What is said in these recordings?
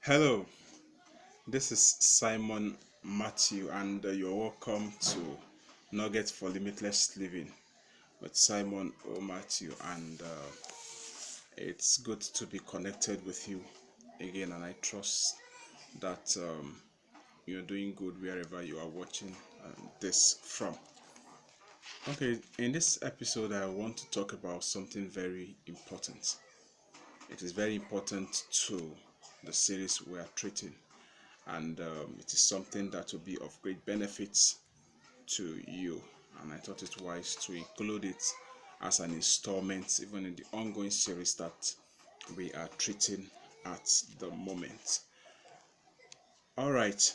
Hello, this is Simon Matthew, and you're welcome to Nuggets for Limitless Living with Simon O. Matthew. And it's good to be connected with you again. And I trust that you're doing good wherever you are watching this from. Okay, in this episode, I want to talk about something very important. It is very important to the series we are treating, and it is something that will be of great benefit to you, and I thought it wise to include it as an installment even in the ongoing series that we are treating at the moment. All right,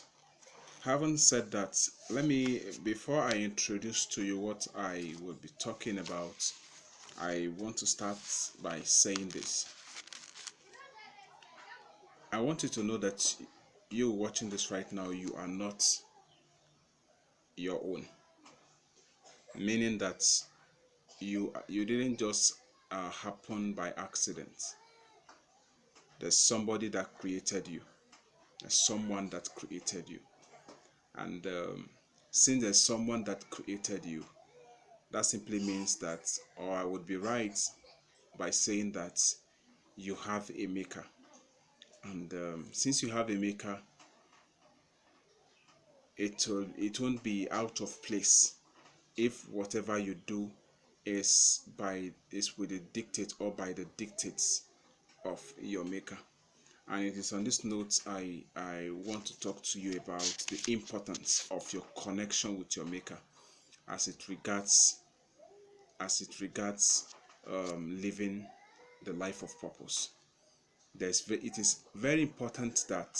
having said that, let me, before I introduce to you what I will be talking about, I want to start by saying this. I want you to know that you watching this right now, you are not your own, meaning that you didn't just happen by accident. There's somebody that created you. There's someone that created you, and since there's someone that created you, that simply means that, or I would be right by saying that you have a maker. And since you have a maker, it won't be out of place if whatever you do is with the dictate or by the dictates of your maker. And it is on this note I want to talk to you about the importance of your connection with your maker as it regards living the life of purpose. It is very important that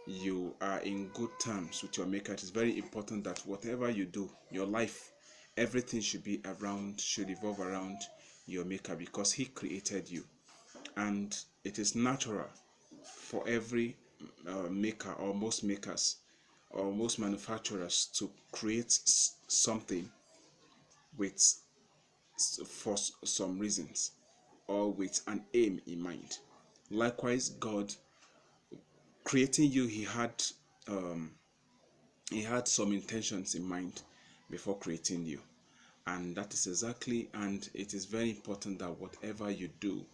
you are in good terms with your maker. It is very important that whatever you do, your life, everything should evolve around your maker, because he created you. And it is natural for every maker, or most makers, or most manufacturers, to create something with for some reasons or with an aim in mind. Likewise, God creating you, he had some intentions in mind before creating you. And that is exactly, and it is very important that whatever you do,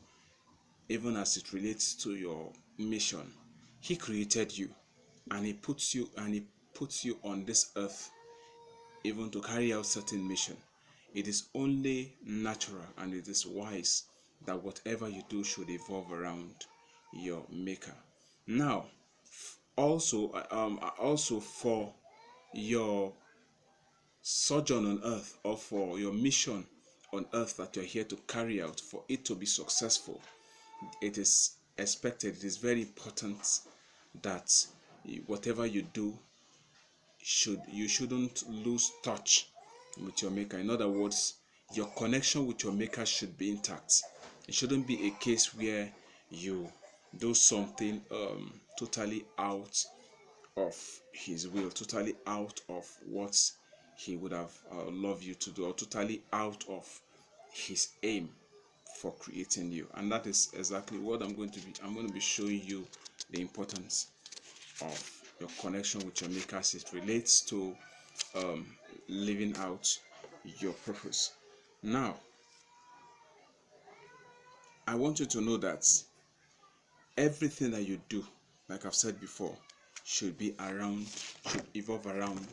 even as it relates to your mission, he created you, and he puts you on this earth even to carry out certain mission. It is only natural and it is wise that whatever you do should evolve around your maker. Now, also for your sojourn on earth, or for your mission on earth that you're here to carry out, for it to be successful, it is expected, it is very important that whatever you do, you shouldn't lose touch with your maker. In other words, your connection with your maker should be intact. It shouldn't be a case where you do something totally out of his will, totally out of what he would have loved you to do, or totally out of his aim for creating you. And that is exactly what I'm going to be showing you the importance of your connection with your maker as it relates to living out your purpose. Now, I want you to know that everything that you do, like I've said before, should evolve around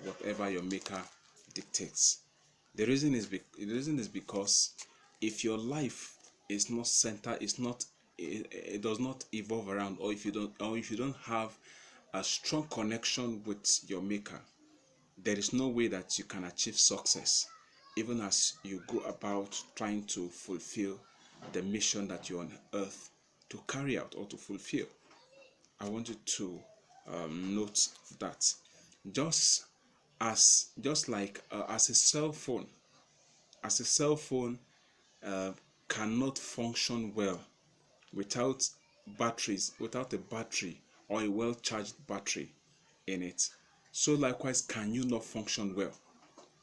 whatever your maker dictates. The reason is because if your life is not centered, it does not evolve around, or if you don't have a strong connection with your maker, there is no way that you can achieve success, even as you go about trying to fulfill the mission that you're on earth to carry out or to fulfill. I want you to note that just like as a cell phone, uh, cannot function well without without a battery, or a well-charged battery in it. So likewise, can you not function well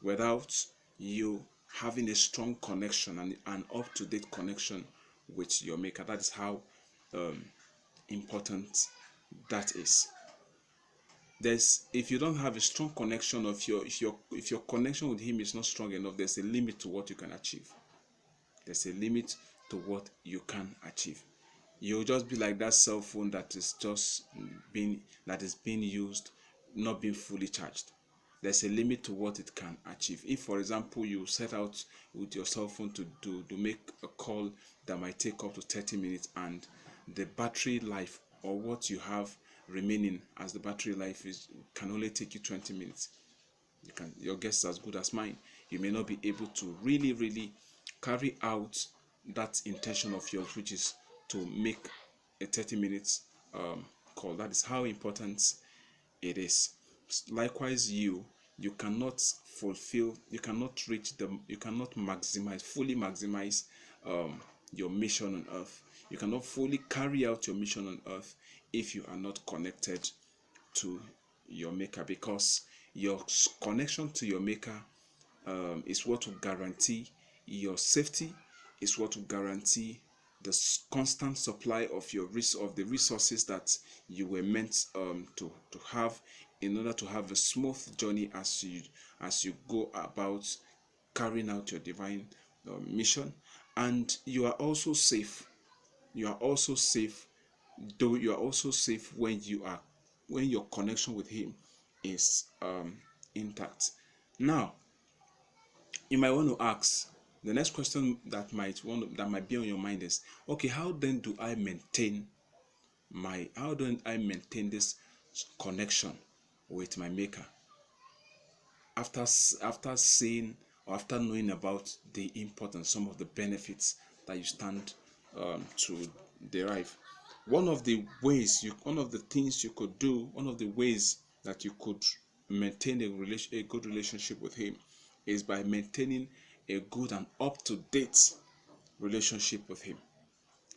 without you having a strong connection and an up-to-date connection with your maker? That is how important that is. If you don't have a strong connection, of if your connection with him is not strong enough, there's a limit to what you can achieve. There's a limit to what you can achieve. You'll just be like that cell phone that is being used, not being fully charged. There's a limit to what it can achieve. If, for example, you set out with your cell phone to make a call that might take up to 30 minutes, and the battery life, or what you have remaining as the battery life is, can only take you 20 minutes, your guess is as good as mine. You may not be able to really carry out that intention of yours, which is to make a 30 minutes call. That is how important it is. Likewise, you cannot fulfill, you cannot fully maximize your mission on earth. You cannot fully carry out your mission on earth if you are not connected to your maker, because your connection to your maker is what will guarantee your safety, is what will guarantee the constant supply of the resources that you were meant to have, in order to have a smooth journey as you go about carrying out your divine mission. And you are also safe. You are also safe, though you are also safe when your connection with him is intact. Now, you might want to ask, the next question that might be on your mind is, okay, how do I maintain this connection with my maker, after seeing, or after knowing about the importance, some of the benefits that you stand to derive? One of the things you could do, one of the ways that you could maintain a good relationship with him, is by maintaining a good and up-to-date relationship with him.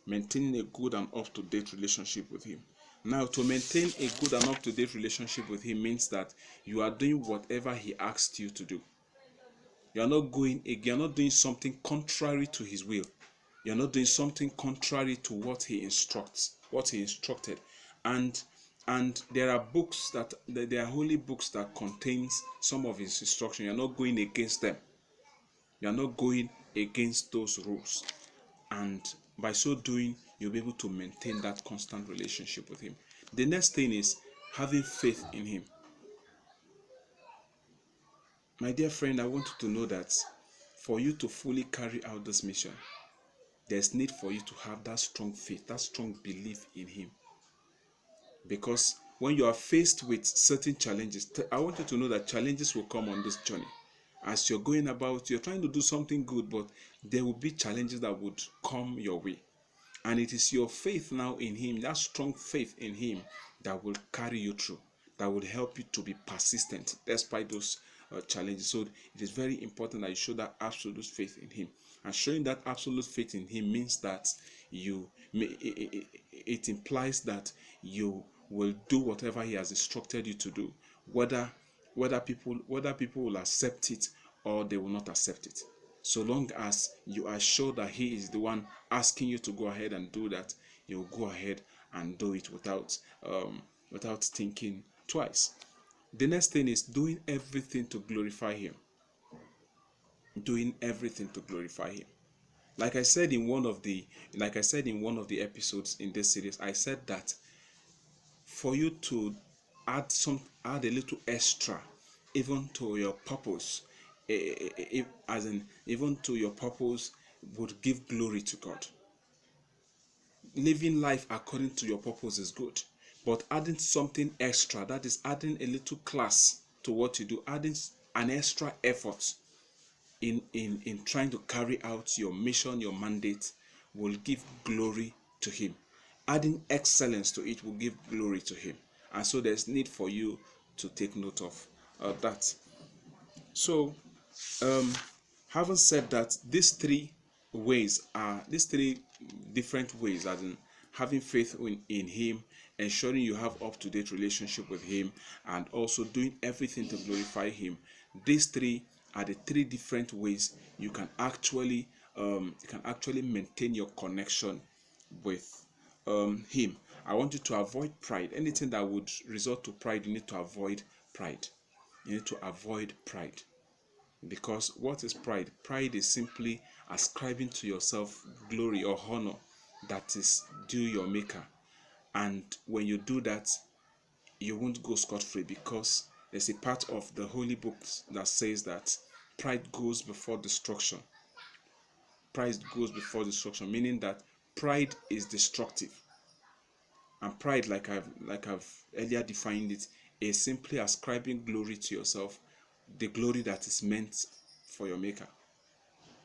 Maintaining a good and up-to-date relationship with him. Now, to maintain a good and up-to-date relationship with him means that you are doing whatever he asked you to do. You're not doing something contrary to his will. You're not doing something contrary to what he instructed. And there are holy books that contains some of his instruction. You're not going against them. You're not going against those rules. And by so doing, you'll be able to maintain that constant relationship with him. The next thing is having faith in him. My dear friend, I want you to know that for you to fully carry out this mission, there's need for you to have that strong faith, that strong belief in him. Because when you are faced with certain challenges, I want you to know that challenges will come on this journey. As you're going about, you're trying to do something good, but there will be challenges that would come your way. And it is your faith now in him, that strong faith in him, that will carry you through, that will help you to be persistent despite those challenges. So it is very important that you show that absolute faith in him. And showing that absolute faith in him means that it implies that you will do whatever he has instructed you to do, whether people will accept it or they will not accept it. So long as you are sure that he is the one asking you to go ahead and do that, you'll go ahead and do it without thinking twice. The next thing is doing everything to glorify him. Doing everything to glorify him. Like I said in one of the episodes in this series, I said that for you to add a little extra, even to your purpose, even to your purpose, would give glory to God. Living life according to your purpose is good, but adding something extra, that is adding a little class to what you do, adding an extra effort in trying to carry out your mission, your mandate, will give glory to him. Adding excellence to it will give glory to him. And so there's need for you to take note of that. So having said that, these three different ways, as in having faith in him, ensuring you have up-to-date relationship with him, and also doing everything to glorify him. These three are the three different ways you can actually maintain your connection with him. I want you to avoid pride. Anything that would result to pride, you need to avoid pride. You need to avoid pride. Because what is pride? Pride is simply ascribing to yourself glory or honor that is due your maker. And when you do that, you won't go scot-free, because there's a part of the holy books that says that pride goes before destruction. Pride goes before destruction, meaning that pride is destructive. And pride, like I've earlier defined it, is simply ascribing glory to yourself, the glory that is meant for your maker.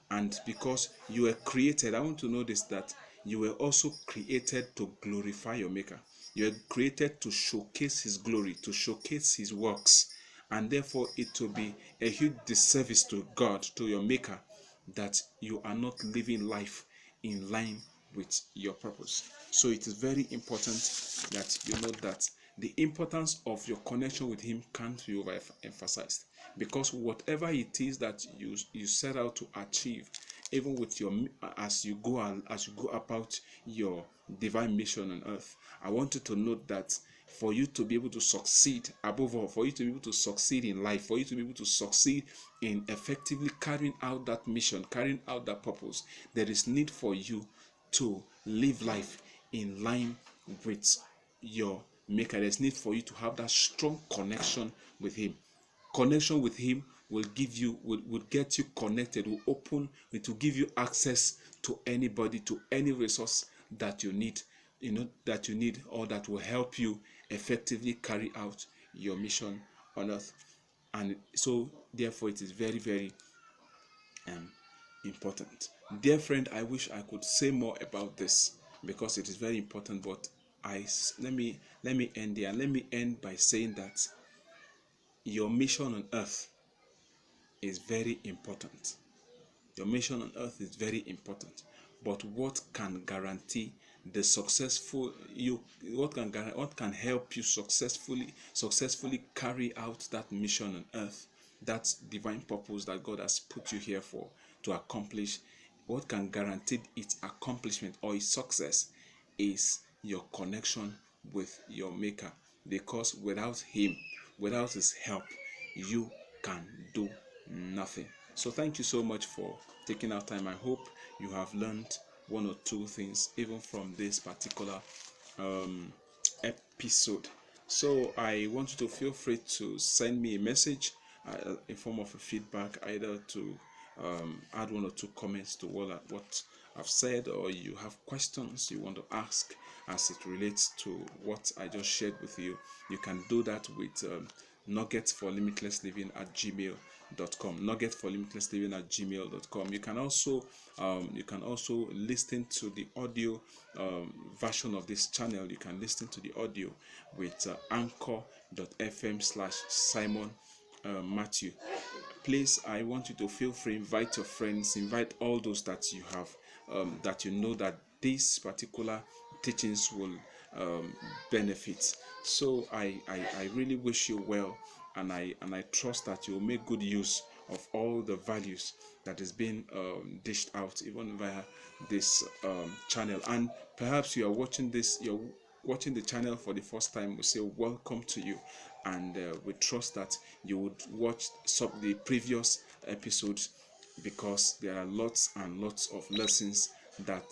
And because you were created, I want to notice that you were also created to glorify your maker. You were created to showcase his glory, to showcase his works. And therefore it will be a huge disservice to God, to your maker, that you are not living life in line with your purpose. So it is very important that you know that the importance of your connection with him can't be overemphasized, because whatever it is that you set out to achieve, even with your as you go about your divine mission on earth, I want you to note that for you to be able to succeed, above all, for you to be able to succeed in life, for you to be able to succeed in effectively carrying out that mission, carrying out that purpose, there is need for you to live life in line with your maker. There's need for you to have that strong connection with him. Connection with him will give you, will get you connected, will open, it will give you access to anybody, to any resource that you need, or that will help you effectively carry out your mission on earth. And so therefore it is very, very important. Dear friend, I wish I could say more about this, because it is very important, but let me end there. Let me end by saying that your mission on earth is very important. Your mission on earth is very important. But what can guarantee the successful you, what can help you successfully carry out that mission on earth, that divine purpose that God has put you here for to accomplish, what can guarantee its accomplishment or its success is your connection with your maker. Because without him, without his help, you can do nothing. So thank you so much for taking our time. I hope you have learned one or two things even from this particular episode. So I want you to feel free to send me a message in form of a feedback, either to add one or two comments to what I've said, or you have questions you want to ask as it relates to what I just shared with you. You can do that with nuggetsforlimitlessliving at gmail.com. nuggetsforlimitlessliving at gmail.com. You can also listen to the audio version of this channel. You can listen to the audio with anchor.fm/Simon Matthew. Please, I want you to feel free, invite your friends, invite all those that you have, that you know that these particular teachings will benefit. So I really wish you well, and I trust that you will make good use of all the values that is being dished out, even via this channel. And perhaps you are watching this, you're watching the channel for the first time. We say welcome to you, and we trust that you would watch the previous episodes, because there are lots and lots of lessons that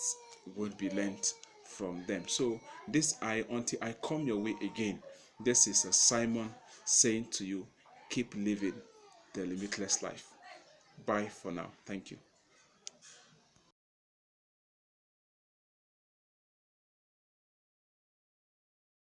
would be learned from them. So until I come your way again, this is a Simon saying to you, keep living the limitless life. Bye for now. Thank you.